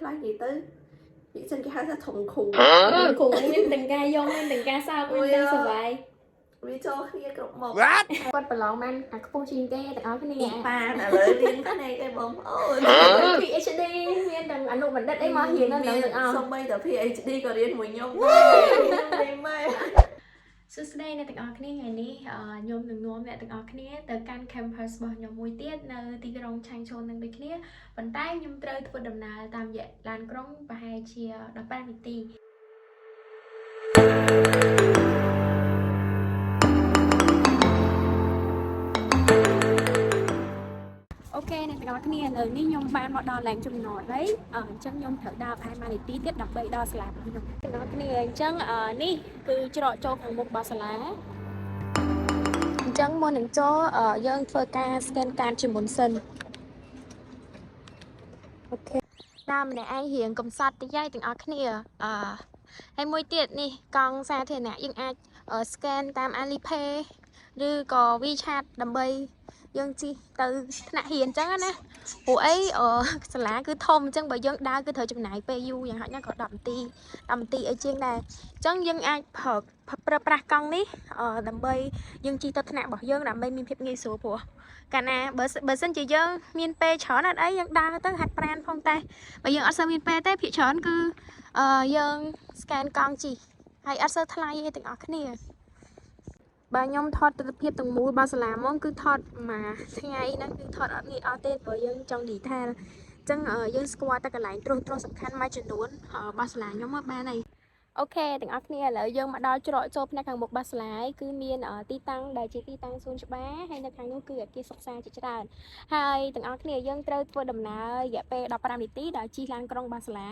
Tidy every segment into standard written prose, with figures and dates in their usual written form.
ខ្លះនិយាយទៅវាសិនគេហៅថាធំគ្រូគ្រូមានទាំងការយំមានទាំងការសើចមានទាំងសុបាយវាចូលគ្នាគ្រប់មុខគាត់ប្រឡងបានអាខ្ពស់ជាងគេទាំងអស់គ្នាប៉ាឥឡូវរៀនភ្នែកឯងបងប្អូន PhD មានទាំងអនុបណ្ឌិតអីមករៀននៅទាំងអស់សូម្បីតែ PhD ក៏រៀនមួយខ្ញុំដែរម៉ែសួស្តីអ្នកទាំងអស់គ្នាថ្ងៃនេះខ្ញុំនឹងនាំអ្នកទាំងអស់គ្នាទៅកាន់ campus របស់ខ្ញុំមួយទៀតនៅទីក្រុងឆាងឆូននឹងដូចគ្នាប៉ុន្តែខ្ញុំត្រូវធ្វើដំណើរតាមរយៈឡានក្រុងប្រហែលជា15នាទីអូខេអ្នកទាំងអស់គ្នាឥឡូវនេះខ្ញុំបានមកដល់ឡើងចំណតហើយអញ្ចឹងខ្ញុំត្រូវដើរប្រហែល1នាទីទៀតដើម្បីដល់សាលារបស់ខ្ញុំទាំងអស់គ្នាអញ្ចឹងនេះគឺច្រកចូលខាងមុខរបស់សាលាអញ្ចឹងមុននឹងចូលយើងធ្វើការ scan card ជាមុនសិនអូខេតាមម្នាក់ឯងរៀងកំសត់តិចទាំងអស់គ្នាហើយមួយទៀតនេះកង់សាធារណៈយើងអាច scan តាម Alipay ឬក៏ WeChat ដើម្បីយើងជិះទៅថ្នាក់រៀនអញ្ចឹងណាព្រោះអីសាលាគឺធំអញ្ចឹងបើយើងដើរគឺត្រូវចំណាយពេលយូរយ៉ាងហោចណាស់ក៏10នាទីអីជាងដែរអញ្ចឹងយើងអាចប្រើប្រាស់កង់នេះដើម្បីយើងជិះទៅថ្នាក់របស់យើងដើម្បីមានភាពងាយស្រួលព្រោះកាលណាបើសិនជាយើងមានពេលច្រើនអត់អីយើងដើរទៅហាត់ប្រាណផងតែបើយើងអត់សូវមានពេលទេភាគច្រើនគឺយើង scan កង់ជិះហើយអត់សូវថ្លៃទេទាំងអស់គ្នាបើខ្ញុំថតទិដ្ឋភាពទាំងមូលរបស់សាលាហ្មងគឺថតមួយថ្ងៃហ្នឹងគឺថតអត់ងាយអស់ទេព្រោះយើងចង់ detail អញ្ចឹងយើងស្គាល់តែកន្លែងត្រួសសំខាន់មួយចំនួនរបស់សាលាខ្ញុំមកបានហើយអូខេទាំងអស់គ្នាឥឡូវយើងមកដល់ច្រកចូលផ្នែកខាងមុខរបស់សាលាគឺមានទីតាំងដែលជាទីតាំងសួនច្បារហើយនៅខាងនោះគឺអគារសិក្សាជាច្រើនហើយទាំងអស់គ្នាយើងត្រូវធ្វើដំណើររយៈពេល15នាទីដល់ជិះឡានក្រុងរបស់សាលា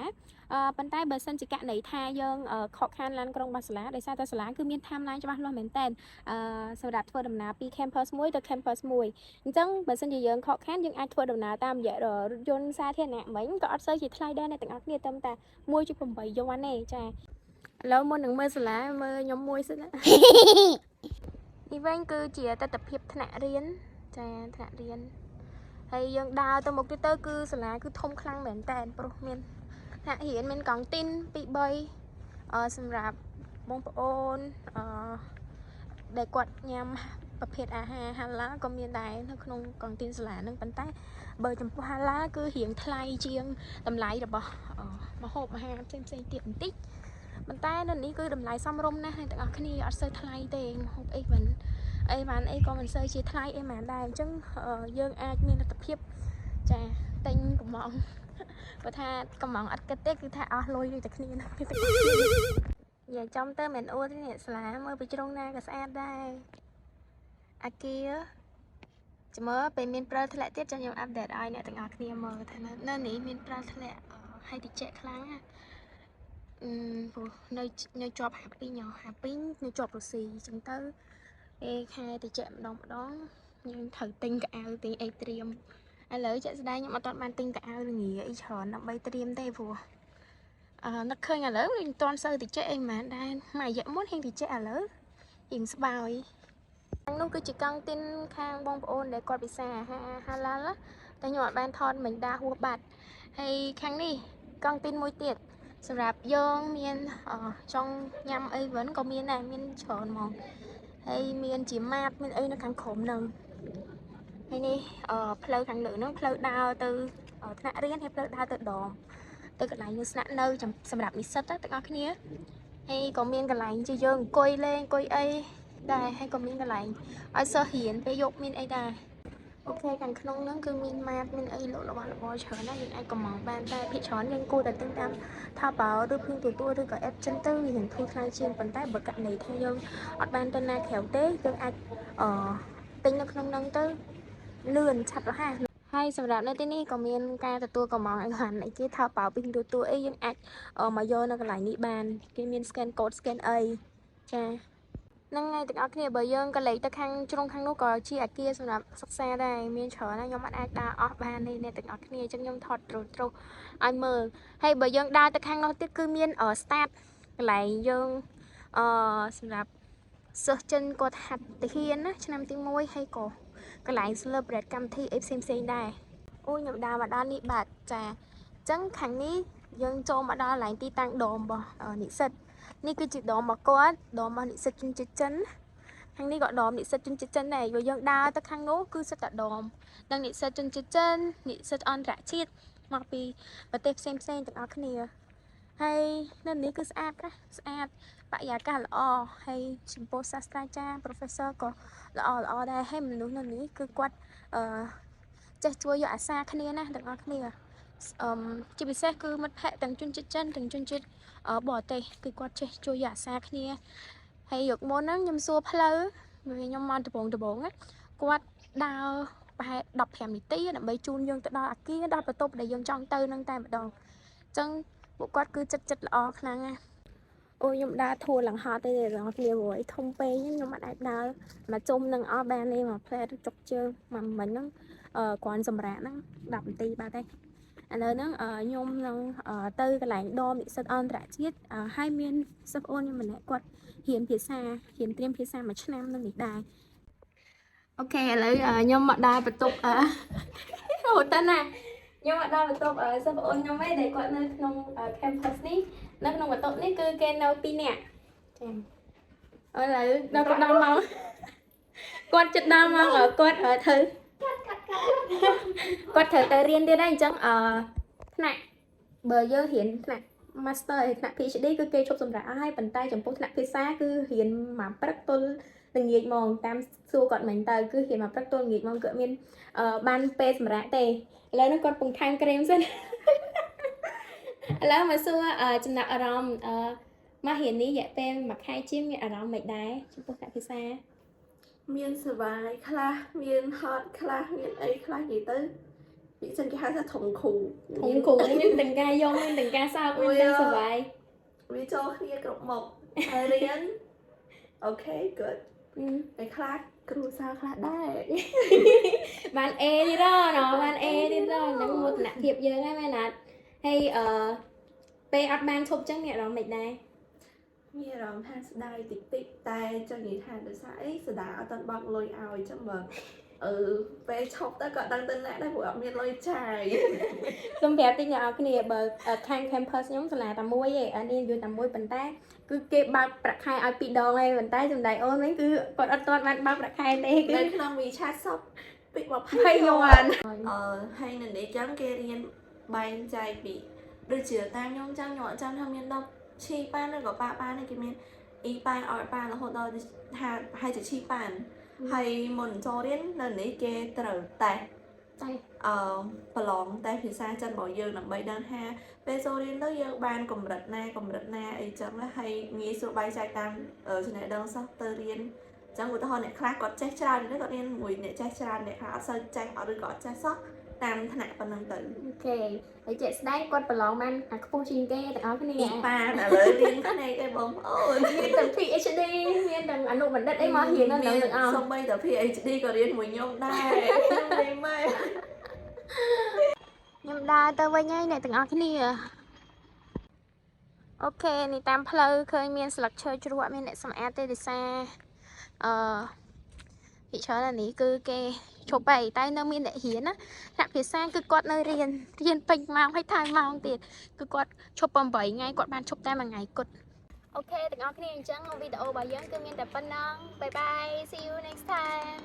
ប៉ុន្តែបើសិនជាករណីថាយើងខកខានឡានក្រុងរបស់សាលាដោយសារតែសាលាគឺមាន timeline ច្បាស់លាស់មែនតើសម្រាប់ធ្វើដំណើរពី campus មួយទៅ campus មួយអញ្ចឹងបើសិនជាយើងខកខានយើងអាចធ្វើដំណើរតាមរយៈរថយន្តសាធារណៈមិញក៏អត់សូវជាថ្លៃដែរអ្នកទាំងអស់គ្នាត្រឹមតែ 1.8 យួនទេចាឥឡូវមុននឹងមើលសាលាមើលខ្ញុំមួយសិនណានេះវិញគឺជាទស្សនវិជ្ជាថ្នាក់រៀនចាថ្នាក់រៀនហើយយើងដើរទៅមុខទៀតទៅគឺសាលាគឺធំខ្លាំងមែនតើព្រោះមានថ្នាក់រៀនមានកង់ទីន2-3សម្រាប់បងប្អូនដែលគាត់ញ៉ាំប្រភេទអាហារហាឡាក៏មានដែរនៅក្នុងកង់ទីនសាលានឹងប៉ុន្តែបើចំពោះហាឡាគឺរៀងថ្លៃជាងតម្លៃរបស់ម្ហូបអាហារផ្សេងទៀតបន្តិចប៉ុន្តែនៅនេះគឺតម្លៃសមរម្យណាស់អ្នកទាំងអស់គ្នាអត់សូវថ្លៃទេម្ហូបអីបានអីក៏មិនសូវជាថ្លៃអីមែនដែរអញ្ចឹងយើងអាចមានលទ្ធភាពចាទិញកំងបើថាកំងអត់គិតទេគឺថាអស់លុយដូចតែគ្នាណានិយាយចំទៅមិនអួតទេអ្នកសាលាមើលពីជ្រុងណាក៏ស្អាតដែរអាគារចាំមើលពេលមានព្រិលធ្លាក់ទៀតចាំខ្ញុំអាប់ដេតឲ្យអ្នកទាំងអស់គ្នាមើលថានៅនេះមានព្រិលធ្លាក់ហើយតិចខ្លាំងណាព្រោះនៅជាប់ហាពីងនៅជាប់រុស្ស៊ីអញ្ចឹងទៅខែតិចម្ដងយើងត្រូវទិញកៅអៅទិញអីត្រៀមឥឡូវជាក់ស្ដែងខ្ញុំអត់ទាន់បានទិញកៅអៅល្ងាអីច្រើនដើម្បីត្រៀមទេព្រោះនឹកឃើញឥឡូវមិនទាន់សូវតិចអីហ្មងដែរមួយរយៈមុនហៀងតិចឥឡូវរៀងស្បើយខាងនោះគឺជាកង់ទីនខាងបងប្អូនដែលគាត់ពិសាអាហារហាឡាល់តែខ្ញុំអត់បានថតមិញដាហួសបាត់ហើយខាងនេះកង់ទីនមួយទៀតសម្រាប់យើងមានចង់ញ៉ាំអីវិញក៏មានដែរមានច្រើនហ្មងហើយមានជាម៉ាតមានអីនៅខាងក្រោមនឹងហើយនេះផ្លូវខាងលើនោះផ្លូវដើរទៅថ្នាក់រៀនហើយផ្លូវដើរទៅដមទៅកន្លែងយើងស្នាក់នៅសម្រាប់និស្សិតទាំងអស់គ្នាហើយក៏មានកន្លែងជាយើងអង្គុយលេងអង្គុយអីដែរហើយក៏មានកន្លែងឲ្យសិស្សរៀនពេលយប់មានអីដែរអូខេខាងក្នុងហ្នឹងគឺមានម៉ាតមានអីលក់របស់របរច្រើនណាស់យើងអាចកំងបានតែភាគច្រើនយើងគួរតែទិញតាមថាបោឬភីងទទួលឬក៏អេបចឹងទៅវានឹងធូរថ្លៃជាងប៉ុន្តែបើករណីថាយើងអត់បានទៅណាក្រៅទេយើងអាចទិញនៅក្នុងហ្នឹងទៅលឿនឆាប់រហ័សហើយសម្រាប់នៅទីនេះក៏មានការទទួលកំងឲ្យបានគេថាបោពីទទួលអីយើងអាចមកយកនៅកន្លែងនេះបានគេមាន scan code scan អីចាហ្នឹងហើយទាំងអស់គ្នាបើយើងក៏លេខទៅខាងជ្រុងខាងនោះក៏ជាអាគារសម្រាប់សិក្សាដែរមានច្រើនណាស់ខ្ញុំអាចដើរអស់បានទេអ្នកទាំងអស់គ្នាអញ្ចឹងខ្ញុំថតត្រុសឲ្យមើលហើយបើយើងដើរទៅខាងនោះទៀតគឺមាន start កន្លែងយើងសម្រាប់សិស្សចិនគាត់ហាត់ទាហានណាឆ្នាំទី1ហើយក៏កន្លែង celebrate កម្មវិធីអីផ្សេងដែរអូខ្ញុំដើរមកដល់នេះបាទចាអញ្ចឹងខាងនេះ យើងចូលមកដល់កន្លែងទីតាំងដមរបស់និស្សិតនេះគឺជាដមរបស់គាត់ដមរបស់និស្សិតជនជាតិចិនខាងនេះក៏ដមនិស្សិតជនជាតិចិនដែរបើយើងដើរទៅខាងនោះគឺសិតតែដមនិងនិស្សិតជនជាតិចិននិស្សិតអន្តរជាតិមកពីប្រទេសផ្សេងៗទាំងអស់គ្នាហើយនៅនេះគឺស្អាតណាស់ស្អាតបរិយាកាសល្អហើយចំពោះសាស្ត្រាចារ្យ professor ក៏ល្អដែរហើយមនុស្សនៅនេះគឺគាត់ចេះជួយយកអាសាគ្នាណាទាំងអស់គ្នាជាពិសេសគឺមិត្តភ័ក្តិទាំងជនជាតិចិនទាំងជនជាតិបរទេសគឺគាត់ចេះជួយយកអាសាគ្នាហើយយកមុនហ្នឹងខ្ញុំសួរផ្លូវខ្ញុំមកដំបងណាគាត់ដើរប្រហែល15នាទីដើម្បីជូនយើងទៅដល់អគារដល់បន្ទប់ដែលយើងចង់ទៅនឹងតែម្ដងអញ្ចឹងពួកគាត់គឺចិត្តល្អខ្លាំងណាស់អូខ្ញុំដើរធួរឡើងហត់ទេទាំងអស់គ្នាព្រោះធំពេកខ្ញុំអត់អាចដើរមកជុំនឹងអស់បានទេមកផ្លែទៅចុកជើងមកមិញហ្នឹងគ្រាន់សម្រាប់ហ្នឹង10នាទីបាត់ទេឥឡូវហ្នឹងខ្ញុំនឹងទៅកន្លែងដមនិស្សិតអន្តរជាតិហើយមានសិស្សប្អូនខ្ញុំម្នាក់គាត់រៀនត្រៀមភាសាមួយឆ្នាំនៅនេះដែរអូខេឥឡូវខ្ញុំមកដល់បន្ទប់ហូតណាខ្ញុំមកដល់បន្ទប់សិស្សប្អូនខ្ញុំឯងដែលគាត់នៅក្នុង campus នេះនៅក្នុងបន្ទប់នេះគឺគេនៅ2នាក់ចាឥឡូវដល់គាត់ដល់ម៉ោងគាត់ចិត្តដល់ម៉ោងគាត់ត្រូវទៅរៀនទៀតដែរអញ្ចឹងថ្នាក់បើយើងរៀនថ្នាក់ master ថ្នាក់ PhD គឺគេជប់សម្រាប់អស់ហើយប៉ុន្តែចំពោះថ្នាក់ភាសាគឺរៀនមកព្រឹកទល់ល្ងាចហ្មងតាមសួរគាត់មិញទៅគឺរៀនមកព្រឹកទល់ល្ងាចហ្មងគាត់មានបានពេលសម្រាប់ទេឥឡូវនេះគាត់ពងថែមក្រែមសិនឥឡូវមកសួរចំណាប់អារម្មណ៍មករៀននេះរយៈពេល1ខែជាងមានអារម្មណ៍មិនដែរចំពោះថ្នាក់ភាសាមានសុបាយខ្លះមានហត់ខ្លះមានអីខ្លះនិយាយទៅវាចឹងគេហៅថាធំគ្រូមានទាំងការយំមានទាំងការសើចមានទាំងសុបាយវាចូលគ្នាគ្រប់មុខហើយរៀនអូខេ good ពេលខ្លះគ្រូសាខ្លះដែរបាន A ទៀតណបាន A ទៀតហ្នឹងមោទនភាពយើងហ្នឹងមែនអត់ហើយពេលអត់បានឈប់ចឹងមានអារម្មណ៍មិនដែរមានអារម្មណ៍ថាស្ដាយតិចតែចង់និយាយថាដោយសារអីស្ដាយអត់តាន់បោកលុយឲ្យចឹងបើពេលឈប់ទៅក៏ដឹងទៅណាស់ដែរព្រោះអត់មានលុយចាយខ្ញុំប្រាប់តិចអ្នកនរគ្នាបើខាង campus ខ្ញុំសាលាតែមួយឯងអត់មានយូរតែមួយប៉ុន្តែគឺគេបើកប្រាក់ខែឲ្យ2ដងឯងប៉ុន្តែចំដៃអូនវិញគឺគាត់អត់ទាន់បានបើកប្រាក់ខែទេគឺនៅក្នុង WeChat Shop ពី20យួនហើយនៅនេះចឹងគេរៀនបែងចែកពីដូចជាតាមខ្ញុំចឹងខ្ញុំអត់ចាំថាមាន10ឈីប៉ានឬក៏ប៉ាប៉ានគេមាន E ប៉ាន R ប៉ានរហូតដល់ថាប្រហែលជាឈីប៉ានហើយមុនចូលរៀននៅនេះគេត្រូវតែប្រឡងតែភាសាចិនរបស់យើងដើម្បីដឹងថាពេលចូលរៀនទៅយើងបានកម្រិតណាអីចឹងហើយងាយស្រួលបែងចែកតាមចំណេះដឹងសិស្សទៅរៀនចឹងឧទាហរណ៍អ្នកខ្លះគាត់ចេះច្រើននេះគាត់រៀនមួយអ្នកចេះច្រើនអ្នកខ្លះអត់សូវចេះឬក៏អត់ចេះសោះតាមថ្នាក់ប៉ុណ្ណឹងទៅអូខេហើយជាក់ស្ដែងគាត់ប្រឡងបានអាខ្ពស់ជាងគេទាំងអស់គ្នាប៉ាឥឡូវរៀនភ្នែកឯងបងប្អូនមានទាំង PhD មានទាំងអនុបណ្ឌិតអីមករៀននៅនឹងទាំងអស់សូម្បីតែ PhD ក៏រៀនមួយខ្ញុំដែរលេងម៉ែខ្ញុំដើរទៅវិញហើយអ្នកទាំងអស់គ្នាអូខេនេះតាមផ្លូវឃើញមានស្លឹកឈើជ្រក់មានអ្នកសម្អាតទេដោយសារពីច្រើននេះគឺគេឈប់ហើយតែនៅមានអ្នករៀនណាថ្នាក់ភាសាគឺគាត់នៅរៀនពេញម៉ោងហើយថែមម៉ោងទៀតគឺគាត់ឈប់8ថ្ងៃគាត់បានឈប់តែ1ថ្ងៃគត់អូខេទាំងអស់គ្នាអញ្ចឹងវីដេអូរបស់យើងគឺមានតែប៉ុណ្ណឹងបាយបាយ see you next time